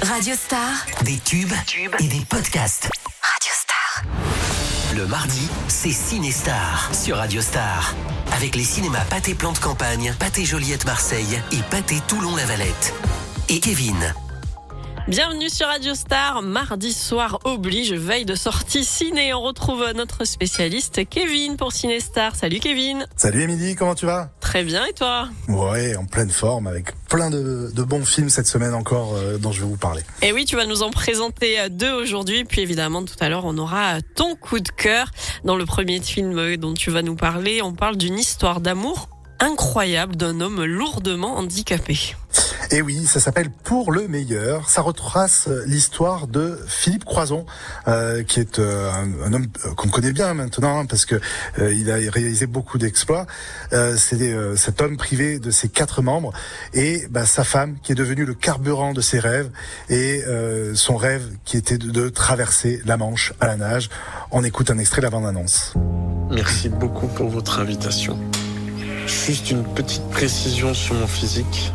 Radio Star, Des tubes et des podcasts. Radio Star. Le mardi, c'est Ciné-Star sur Radio Star. Avec les cinémas Pathé Plante Campagne, Pathé Joliette Marseille et Pathé Toulon-La-Valette. Et Kevin. Bienvenue sur Radio Star, mardi soir oblige, veille de sortie ciné. On retrouve notre spécialiste Kevin pour Ciné-Star. Salut Kevin. Salut Émilie, comment tu vas ? Très bien, et toi ? Ouais, en pleine forme, avec plein de bons films cette semaine encore dont je vais vous parler. Et oui, tu vas nous en présenter deux aujourd'hui, puis évidemment tout à l'heure on aura ton coup de cœur. Dans le premier film dont tu vas nous parler, on parle d'une histoire d'amour incroyable d'un homme lourdement handicapé. Et oui, ça s'appelle Pour le meilleur. Ça retrace l'histoire de Philippe Croizon, qui est un homme qu'on connaît bien maintenant, parce que il a réalisé beaucoup d'exploits. C'est cet homme privé de ses 4 membres et sa femme qui est devenue le carburant de ses rêves et son rêve qui était de traverser la Manche à la nage. On écoute un extrait de la bande-annonce. Merci beaucoup pour votre invitation. Juste une petite précision sur mon physique.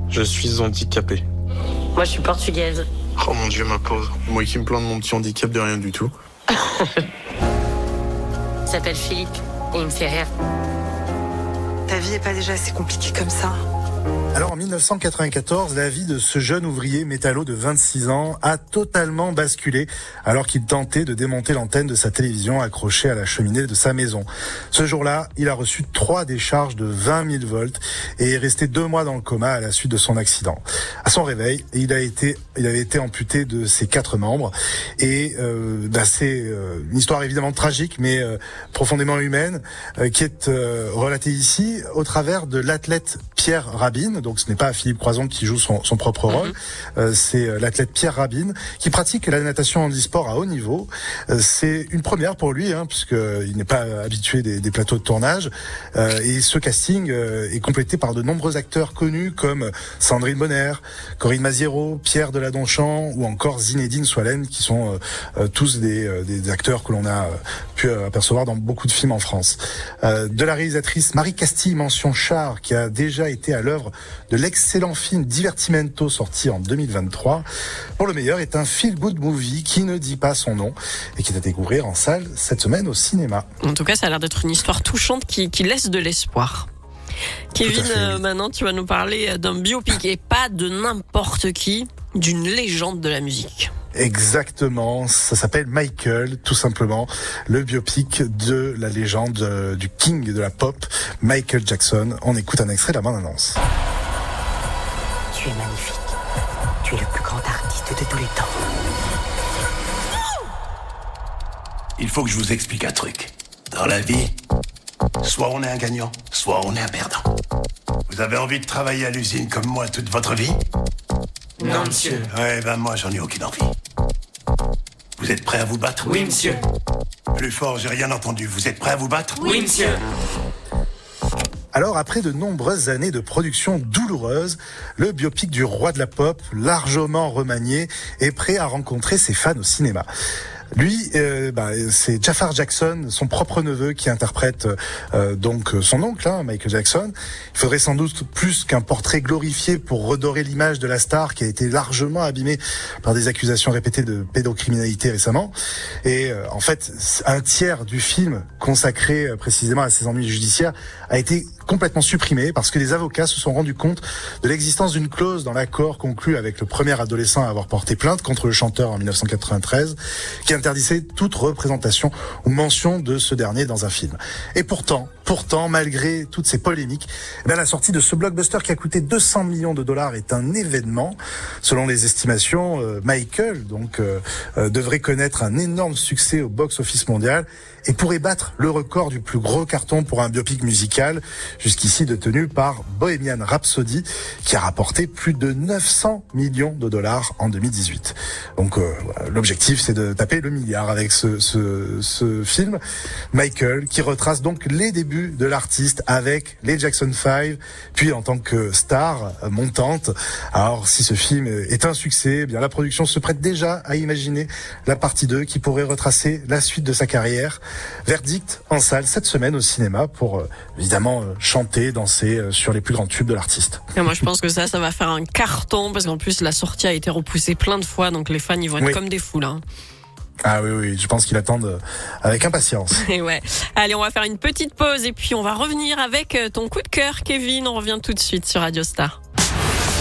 Je suis handicapé. Moi, je suis portugaise. Oh mon Dieu, ma pauvre. Moi qui me plains de mon petit handicap de rien du tout. Il s'appelle Philippe et il me fait rire. Ta vie est pas déjà assez compliquée comme ça? Alors en 1994, la vie de ce jeune ouvrier métallo de 26 ans a totalement basculé alors qu'il tentait de démonter l'antenne de sa télévision accrochée à la cheminée de sa maison. Ce jour-là, il a reçu 3 décharges de 20 000 volts et est resté 2 mois dans le coma à la suite de son accident. À son réveil, il avait été amputé de ses 4 membres et c'est une histoire évidemment tragique mais profondément humaine qui est relatée ici au travers de l'athlète Pierre Rabin. Donc ce n'est pas Philippe Croizon qui joue son propre rôle, c'est l'athlète Pierre Rabin qui pratique la natation handisport à haut niveau. C'est une première pour lui, puisqu'il n'est pas habitué des plateaux de tournage. Et ce casting est complété par de nombreux acteurs connus comme Sandrine Bonner, Corinne Maziero, Pierre Deladonchamp ou encore Zinedine Soilène, qui sont tous des acteurs que l'on a pu apercevoir dans beaucoup de films en France. De la réalisatrice Marie Castille mention Char, qui a déjà été à l'œuvre de l'excellent film Divertimento sorti en 2023. Pour le meilleur est un feel-good movie qui ne dit pas son nom et qui est à découvrir en salle cette semaine au cinéma. En tout cas, ça a l'air d'être une histoire touchante qui laisse de l'espoir. Kevin, maintenant tu vas nous parler d'un biopic et pas de n'importe qui, d'une légende de la musique. Exactement, ça s'appelle Michael, tout simplement, le biopic de la légende du king de la pop, Michael Jackson. On écoute un extrait de la bande-annonce. Tu es magnifique. Tu es le plus grand artiste de tous les temps. Il faut que je vous explique un truc. Dans la vie, soit on est un gagnant, soit on est un perdant. Vous avez envie de travailler à l'usine comme moi toute votre vie ? Non, monsieur. Ouais, moi j'en ai aucune envie. Vous êtes prêts à vous battre ? Oui, monsieur. Plus fort, j'ai rien entendu. Vous êtes prêts à vous battre ? Oui, monsieur. Alors, après de nombreuses années de production douloureuse, le biopic du roi de la pop, largement remanié, est prêt à rencontrer ses fans au cinéma. Lui, c'est Jafar Jackson, son propre neveu, qui interprète donc son oncle, Michael Jackson. Il faudrait sans doute plus qu'un portrait glorifié pour redorer l'image de la star qui a été largement abîmée par des accusations répétées de pédocriminalité récemment. Et en fait, un tiers du film consacré précisément à ses ennuis judiciaires a été complètement supprimé parce que les avocats se sont rendus compte de l'existence d'une clause dans l'accord conclu avec le premier adolescent à avoir porté plainte contre le chanteur en 1993 qui interdisait toute représentation ou mention de ce dernier dans un film. Et pourtant, malgré toutes ces polémiques, la sortie de ce blockbuster qui a coûté 200 millions de dollars est un événement. Selon les estimations, Michael devrait connaître un énorme succès au box-office mondial et pourrait battre le record du plus gros carton pour un biopic musical, jusqu'ici détenu par Bohemian Rhapsody, qui a rapporté plus de 900 millions de dollars en 2018. Donc l'objectif, c'est de taper le milliard avec ce film. Michael, qui retrace donc les débuts débuts de l'artiste avec les Jackson 5, puis en tant que star montante. Alors si ce film est un succès, eh bien la production se prête déjà à imaginer la partie 2 qui pourrait retracer la suite de sa carrière. Verdict en salle cette semaine au cinéma pour évidemment chanter, danser sur les plus grands tubes de l'artiste. Et moi je pense que ça va faire un carton parce qu'en plus la sortie a été repoussée plein de fois, donc les fans ils vont être comme des fous là. Ah oui, je pense qu'ils attendent avec impatience. Et ouais. Allez, on va faire une petite pause et puis on va revenir avec ton coup de cœur, Kevin. On revient tout de suite sur Radio Star.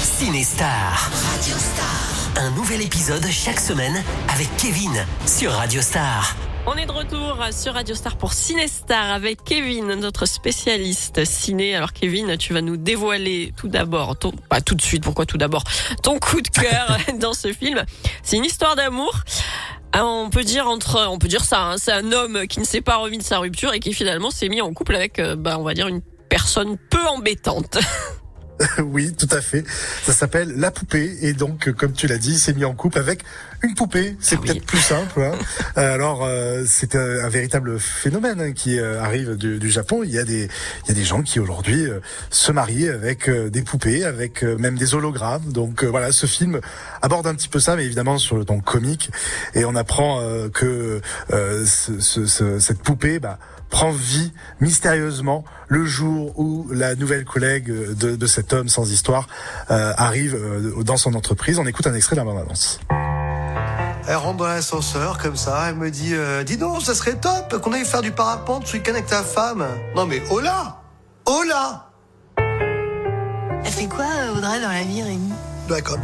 Cinestar. Radio Star. Un nouvel épisode chaque semaine avec Kevin sur Radio Star. On est de retour sur Radio Star pour Cinestar avec Kevin, notre spécialiste ciné. Alors Kevin, tu vas nous dévoiler tout d'abord, pas tout de suite, pourquoi tout d'abord, ton coup de cœur dans ce film. C'est une histoire d'amour. On peut dire ça, hein, c'est un homme qui ne s'est pas remis de sa rupture et qui finalement s'est mis en couple avec, on va dire, une personne peu embêtante. Oui, tout à fait. Ça s'appelle La Poupée et donc, comme tu l'as dit, il s'est mis en couple avec une poupée. C'est peut-être plus simple. Hein. Alors, c'est un véritable phénomène qui arrive du Japon. Il y a des gens qui aujourd'hui se marient avec des poupées, avec même des hologrammes. Donc voilà, ce film aborde un petit peu ça, mais évidemment sur le ton comique. Et on apprend que cette poupée, prend vie mystérieusement le jour où la nouvelle collègue de cet homme sans histoire arrive dans son entreprise. On écoute un extrait de la bande-annonce. Elle rentre dans l'ascenseur comme ça, elle me dit dis donc, ça serait top qu'on aille faire du parapente ce week-end avec ta femme. Non mais hola. Elle fait quoi, Audrey, dans la vie, Rémi? Comme.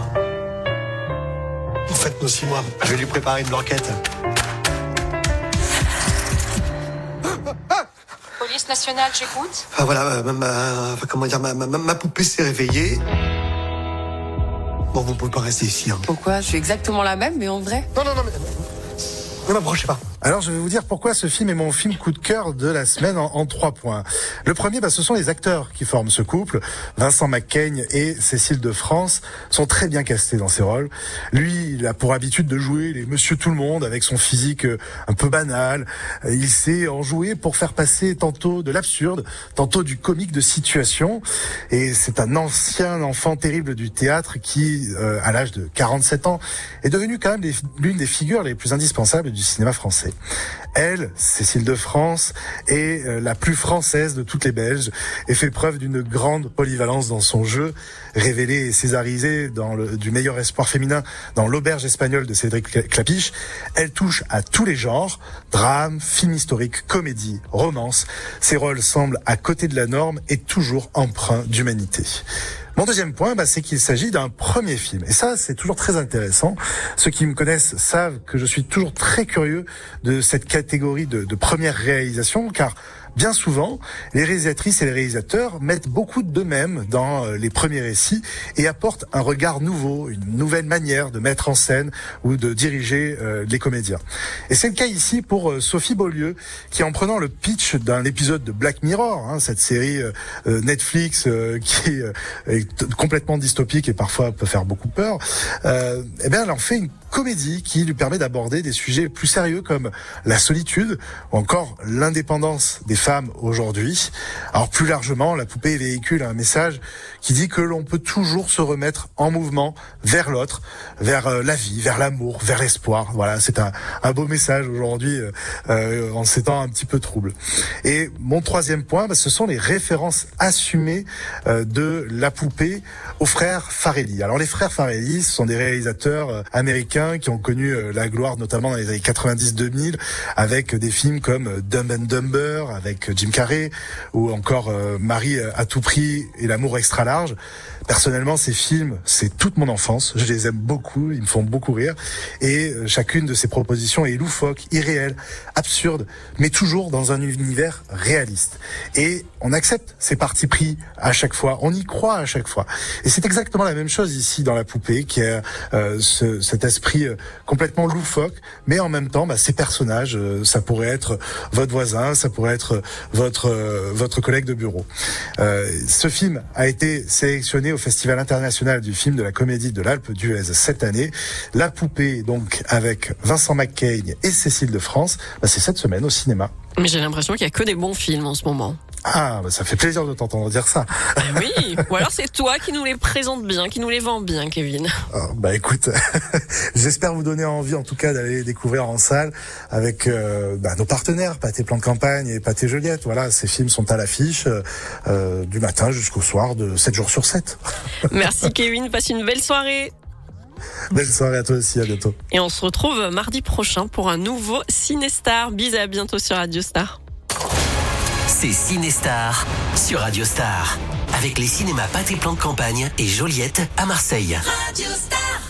En fait, nos 6 mois, je vais lui préparer une blanquette. Police nationale, j'écoute. Ah voilà, ma poupée s'est réveillée. Bon, vous pouvez pas rester ici. Hein. Pourquoi? Je suis exactement la même, mais en vrai. Non, ne m'approchez pas. Alors, je vais vous dire pourquoi ce film est mon film coup de cœur de la semaine en 3 points. Le premier, ce sont les acteurs qui forment ce couple. Vincent Macaigne et Cécile de France sont très bien castés dans ces rôles. Lui, il a pour habitude de jouer les Monsieur Tout-le-Monde avec son physique un peu banal. Il sait en jouer pour faire passer tantôt de l'absurde, tantôt du comique de situation. Et c'est un ancien enfant terrible du théâtre qui, à l'âge de 47 ans, est devenu quand même l'une des figures les plus indispensables du cinéma français. Elle, Cécile de France, est la plus française de toutes les Belges et fait preuve d'une grande polyvalence dans son jeu. Révélée et césarisée du meilleur espoir féminin dans L'Auberge espagnole de Cédric Clapiche, elle touche à tous les genres, drame, film historique, comédie, romance. Ses rôles semblent à côté de la norme et toujours empreints d'humanité. Mon deuxième point, c'est qu'il s'agit d'un premier film. Et ça, c'est toujours très intéressant. Ceux qui me connaissent savent que je suis toujours très curieux de cette catégorie de première réalisation, car bien souvent, les réalisatrices et les réalisateurs mettent beaucoup d'eux-mêmes dans les premiers récits et apportent un regard nouveau, une nouvelle manière de mettre en scène ou de diriger les comédiens. Et c'est le cas ici pour Sophie Beaulieu, qui en prenant le pitch d'un épisode de Black Mirror, cette série Netflix qui est complètement dystopique et parfois peut faire beaucoup peur, elle en fait une comédie qui lui permet d'aborder des sujets plus sérieux comme la solitude ou encore l'indépendance des femmes aujourd'hui. Alors plus largement, La Poupée véhicule un message qui dit que l'on peut toujours se remettre en mouvement vers l'autre, vers la vie, vers l'amour, vers l'espoir. Voilà, c'est un beau message aujourd'hui en ces temps un petit peu troubles. Et mon troisième point, ce sont les références assumées de La Poupée aux frères Farrelly. Alors les frères Farrelly, ce sont des réalisateurs américains qui ont connu la gloire notamment dans les années 90-2000 avec des films comme Dumb and Dumber avec Jim Carrey ou encore Marie à tout prix et L'amour extra large. Personnellement, ces films, c'est toute mon enfance. Je les aime beaucoup, ils me font beaucoup rire. Et chacune de ces propositions est loufoque, irréelle, absurde, mais toujours dans un univers réaliste. Et on accepte ces partis pris à chaque fois, on y croit à chaque fois. Et c'est exactement la même chose ici dans La Poupée, qui a cet esprit complètement loufoque, mais en même temps, ces personnages, ça pourrait être votre voisin, ça pourrait être votre collègue de bureau. Ce film a été sélectionné au Festival international du film de la comédie de l'Alpe d'Huez cette année. La Poupée, donc, avec Vincent Macaigne et Cécile de France, c'est cette semaine au cinéma. Mais j'ai l'impression qu'il y a que des bons films en ce moment. Ah, bah, ça fait plaisir de t'entendre dire ça. Oui, ou alors c'est toi qui nous les présente bien, qui nous les vend bien, Kevin. Bah écoute, j'espère vous donner envie en tout cas d'aller les découvrir en salle avec nos partenaires, Pâté Plan de Campagne et Pâté Joliette. Voilà, ces films sont à l'affiche du matin jusqu'au soir de 7 jours sur 7. Merci Kevin, passe une belle soirée. Belle soirée à toi aussi, à bientôt. Et on se retrouve mardi prochain pour un nouveau Cinestar. Bisous, à bientôt sur Radio Star. C'est Cinestar sur Radio Star. Avec les cinémas Pâté Plan de Campagne et Joliette à Marseille. Radio Star.